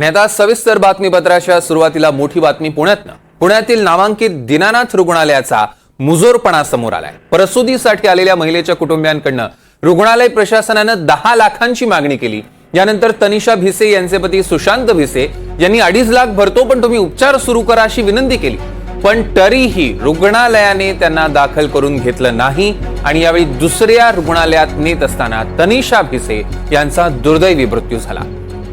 आणि आता सविस्तर बातमीपत्राच्या सुरुवातीला मोठी बातमी पुण्यातील नामांकित दीनानाथ रुग्णालयाचा मुजोरपणा समोर आलाय। प्रसूतीसाठी आलेल्या महिलेच्या कुटुंबियांकडून रुग्णालय प्रशासनानं 10 लाखांची मागणी केली। यानंतर तनिषा भिसे यांचे पती सुशांत भिसे यांनी 2.5 लाख भरतो पण तुम्ही उपचार सुरू करा अशी विनंती केली, पण तरीही रुग्णालयाने त्यांना दाखल करून घेतलं नाही आणि यावेळी दुसऱ्या रुग्णालयात नेत असताना तनिषा भिसे यांचा दुर्दैवी मृत्यू झाला।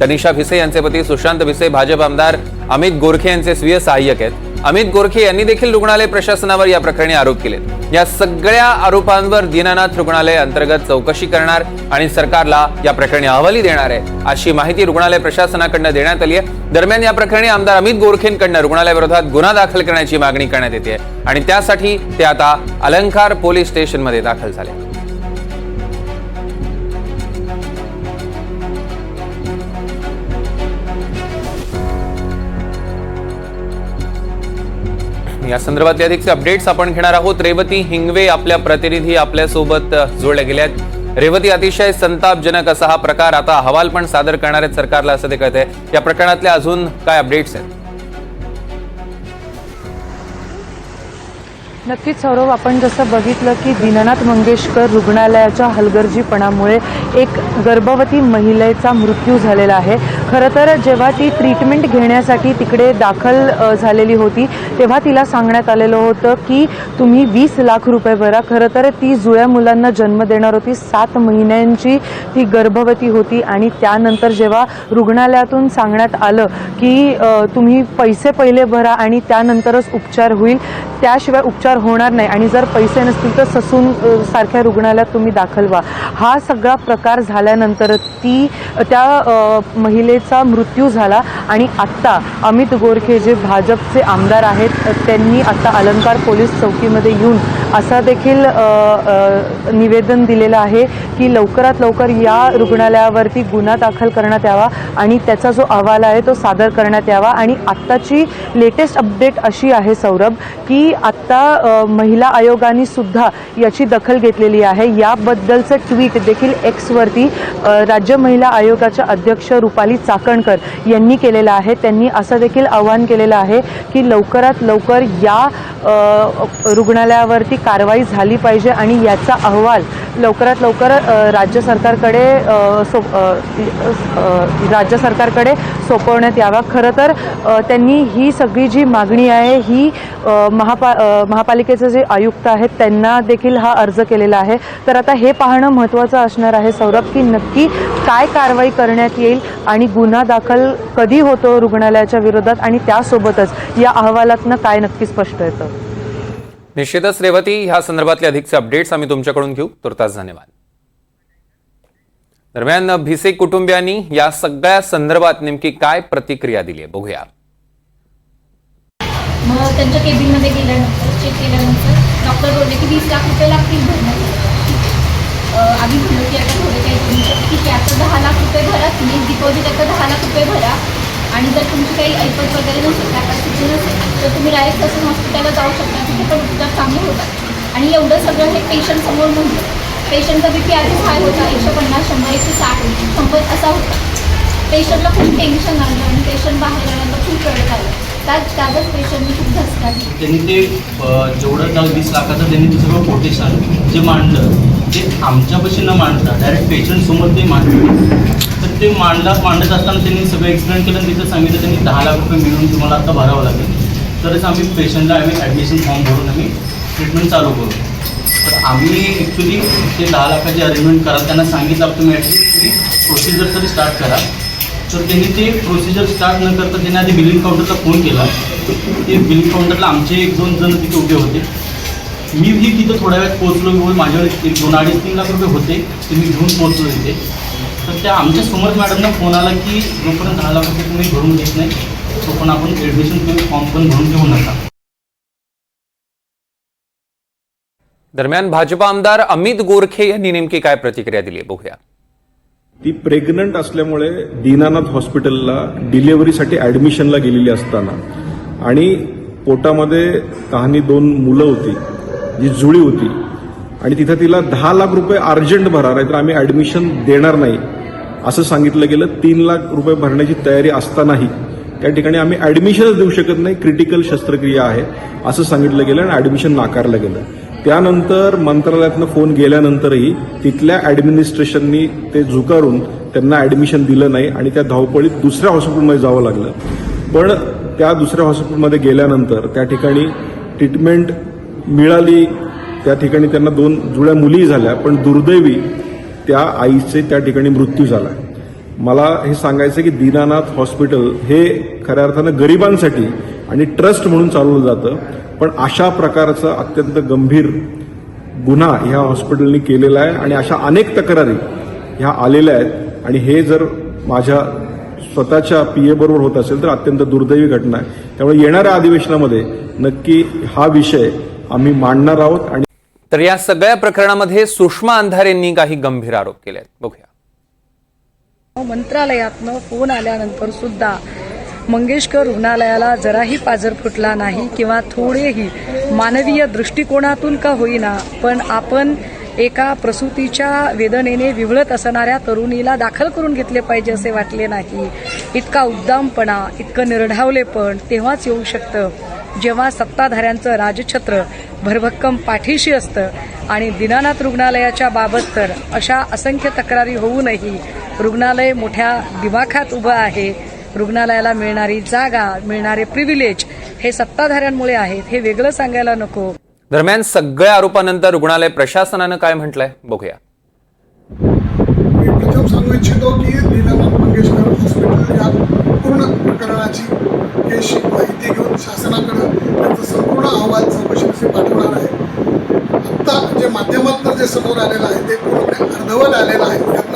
तनिषा भिसे यांचे पती सुशांत भिसे भाजप आमदार अमित गोरखे यांचे स्वीय सहाय्यक आहेत। अमित गोरखे यांनी देखील रुग्णालय प्रशासनावर या प्रकरणी आरोप केले। या सगळ्या आरोपांवर दीनानाथ रुग्णालय अंतर्गत चौकशी करणार आणि सरकारला या प्रकरणी अहवाल देणार आहे अशी माहिती रुग्णालय प्रशासनाकडून देण्यात आली आहे। दरम्यान या प्रकरणी आमदार अमित गोरखेंकडून रुग्णालयाविरोधात गुन्हा दाखल करण्याची मागणी करण्यात येते आणि त्यासाठी ते आता अलंकार पोलीस स्टेशनमध्ये दाखल झाले। या संदर्भातले अधिकचे अपडेट्स आपण घेणार आहोत। रेवती हिंगवे आपल्या प्रतिनिधी आपल्यासोबत जोडल्या गेल्यात। रेवती, अतिशय संतापजनक असा हा प्रकार, आता अहवाल पण सादर करणार आहेत सरकारला असं ते कळतंय। या प्रकरणातले अजून काय अपडेट्स आहेत? नक्कीच सौरभ, आपण जसं बघितलं की दीनानाथ मंगेशकर रुग्णालयाच्या हलगर्जीपणामुळे एक गर्भवती महिलेचा मृत्यू झालेला आहे। खरं तर जेव्हा ती ट्रीटमेंट घेण्यासाठी तिकडे दाखल झालेली होती तेव्हा तिला सांगण्यात आलेलं होतं की तुम्ही 20 लाख रुपये भरा। खरं तर ती जुळ्या मुलांना जन्म देणार होती, 7 महिन्यांची ती गर्भवती होती आणि त्यानंतर जेव्हा रुग्णालयातून सांगण्यात आलं की तुम्ही पैसे पहिले भरा आणि त्यानंतरच उपचार होईल, त्याशिवाय उपचार होणार नाही आणि जर पैसे नसतील तर ससून सारख्या रुग्णालयात तुम्ही दाखल व्हा, हा सगळा प्रकार झाल्यानंतर त्या महिलेचा मृत्यू झाला। आणि आत्ता अमित गोरखे जे भाजपचे आमदार आहेत त्यांनी आता अलंकार पोलीस चौकीमध्ये येऊन असं देखील निवेदन दिलेलं आहे की लवकरात लवकर या रुग्णालयावरती गुन्हा दाखल करण्यात यावा आणि त्याचा जो अहवाल आहे तो सादर करण्यात यावा। आणि आत्ताची लेटेस्ट अपडेट अशी आहे सौरभ की आत्ता महिला आयोगाने सुद्धा याची दखल घेतलेली आहे। याबद्दलचं ट्विट देखील एक्सवरती राज्य महिला आयोगाच्या अध्यक्ष रुपाली चाकणकर यांनी केलेलं आहे। त्यांनी असं देखील आवाहन केलेलं आहे की लवकरात लवकर या रुग्णालयावरती कारवाई झाली पाहिजे आणि याचा अहवाल लवकरात लवकर राज्य सरकारकडे सोपवण्यात यावा। खरं तर त्यांनी ही सगळी जी मागणी आहे ही महापालिकेचे जे आयुक्त आहेत त्यांना देखील हा अर्ज केलेला आहे। तर आता हे पाहणं महत्त्वाचं असणार आहे सौरभ की नक्की काय कारवाई करण्यात येईल आणि गुन्हा दाखल कधी होतो रुग्णालयाच्या विरोधात आणि त्यासोबतच या अहवालातनं काय नक्की स्पष्ट येतं। निश्चितच रेवती, ह्या संदर्भातले अधिकचे अपडेट्स आम्ही तुमच्याकडून घेऊ। तुर्तास धन्यवाद। दरम्यान भिसे कुटुंबियांनी या सगळ्या संदर्भात नेमकी काय प्रतिक्रिया दिली आहे बघूया। मग त्यांच्या केबिनमध्ये गेल्यानंतर चेक केल्यानंतर डॉक्टर बोलले की 20 लाख रुपये लागतील भरण्यासाठी। आम्ही म्हणलो की आता थोडे काही करू शकतो, ठीक आहे आता 10 लाख रुपये भरा, तुम्ही डिपॉझिट आता 10 लाख रुपये भरा आणि जर तुमची काही ऐपत वगैरे नसेल, कॅपॅसिटी नसेल तर तुम्ही डायरेक्ट ससून हॉस्पिटलला जाऊ शकता, तिथे पण उपचार चांगले होतात। आणि एवढं सगळं हे पेशंट समोर म्हणतो। पेशंटचा BP आधीच हाय होता, 150, 100, 160, 100 असा होता। पेशंटला खूप टेन्शन आलं आणि पेशंट बाहेर आल्यानंतर खूप रडत आलं। त्यातच पेशंटनी खूप धसका घेतला। त्यांनी ते जेवढं 20 लाखाचं त्यांनी ते सगळं कोटेशन जे मांडलं ते आमच्यापाशी न मांडता डायरेक्ट पेशंटसमोर ते मांडलं। तर ते मांडत असताना त्यांनी सगळं एक्सप्लेन केलं आणि तिथं सांगितलं त्यांनी 10 लाख रुपये मिळून तुम्हाला आता भरावं लागेल, तरच आम्ही पेशंटला ॲडमिशन फॉर्म भरून आम्ही ट्रीटमेंट चालू करू। तर आम्ही ॲक्च्युली ते 10 लाखाची अरेंजमेंट करा त्यांना सांगितलं, तुम्ही ॲटलिस्ट तुम्ही प्रोसिजर तरी स्टार्ट करा। तर त्यांनी ते प्रोसिजर स्टार्ट न करता त्यांनी आधी बिलिंग काउंटरला फोन केला। ते बिलिंग काउंटरला आमचे 1-2 जण तिथे उभे होते। मी तिथं थोड्या वेळात पोहोचलो, माझ्यावर 2-2.5-3 लाख रुपये होते ते मी घेऊन पोहोचलो इथे। तर त्या आमच्या समोर मॅडमना फोन आला की जोपर्यंत 10 लाख रुपये तुम्ही भरून घेत नाही तोपर्यंत आपण ॲडमिशन फॉर्म पण भरून घेऊ नका। दरम्यान भाजपा आमदार अमित गोरखे यांनी नेमकी काय प्रतिक्रिया दिली बघूया। ती प्रेग्नंट असल्यामुळे दीनानाथ हॉस्पिटलला डिलिव्हरीसाठी ॲडमिशनला गेलेली असताना आणि पोटामध्ये तहानी 2 मुलं होती जी जुळी होती आणि तिथं तिला 10 लाख रुपये अर्जंट भरा, नाहीतर आम्ही ॲडमिशन देणार नाही असं सांगितलं गेलं. 3 लाख रुपये भरण्याची तयारी असतानाही त्या ठिकाणी आम्ही ॲडमिशनच देऊ शकत नाही, क्रिटिकल शस्त्रक्रिया आहे असं सांगितलं गेलं आणि ॲडमिशन नाकारलं गेलं. त्यानंतर मंत्रालयातनं फोन गेल्यानंतरही तिथल्या ॲडमिनिस्ट्रेशननी ते झुकारून त्यांना ॲडमिशन दिलं नाही आणि त्या धावपळीत दुसऱ्या हॉस्पिटलमध्ये जावं लागलं. पण त्या दुसऱ्या हॉस्पिटलमध्ये गेल्यानंतर त्या ठिकाणी ट्रीटमेंट मिळाली. त्या ठिकाणी त्यांना 2 जुळ्या मुली झाल्या, पण दुर्दैवी त्या आईचे त्या ठिकाणी मृत्यू झाला. मला हे सांगायचं की दीनानाथ हॉस्पिटल हे खऱ्या अर्थानं गरिबांसाठी आणि ट्रस्ट म्हणून चालवलं जातं, पण अशा प्रकारचा अत्यंत गंभीर गुन्हा ह्या हॉस्पिटलनी केलेला आहे आणि अशा अनेक तक्रारी ह्या आलेल्या आहेत आणि हे जर माझ्या स्वतःच्या PA बरोबर होत असेल तर अत्यंत दुर्दैवी घटना आहे. त्यामुळे येणाऱ्या अधिवेशनामध्ये नक्की हा विषय आम्ही मांडणार आहोत. आणि तर या सगळ्या प्रकरणामध्ये सुषमा अंधारेंनी काही गंभीर आरोप केले आहेत. बघूया. मंत्रालयातनं फोन आल्यानंतर सुद्धा मंगेशकर रुग्णालयाला जराही पाजर फुटला नाही किंवा थोडेही मानवीय दृष्टिकोनातून का होईना, पण आपण एका प्रसूतीच्या वेदनेने विव्हळत असणाऱ्या तरुणीला दाखल करून घेतले पाहिजे असे वाटले नाही. इतका उद्दामपणा, इतकं निर्ढावलेपण तेव्हाच येऊ शकतं जेव्हा सत्ताधाऱ्यांचं राजछत्र भरभक्कम पाठीशी असतं. आणि दीनानाथ रुग्णालयाच्या बाबत तर अशा असंख्य तक्रारी होऊनही रुग्णालय मोठ्या दिमाखात उभं आहे. रुग्णालयाला मिळणारी जागा, मिळणारे प्रिव्हिलेज हे सत्ताधाऱ्यांमुळे आहेत, हे वेगळं सांगायला नको. दरम्यान सगळ्या आरोपानंतर रुग्णालय प्रशासनानं काय म्हटलंय बघूया. मी प्रथम सांगू इच्छितो की दीनानाथ मंगेशकर हॉस्पिटल या पूर्ण प्रकरणाची माहिती घेऊन शासनाकडे त्याचा संपूर्ण अहवाल चौकशीसाठी पाठवणार आहे. आत्ता जे माध्यमातून जे समोर आलेलं आहे ते पूर्ण अर्धवट आलेलं आहे.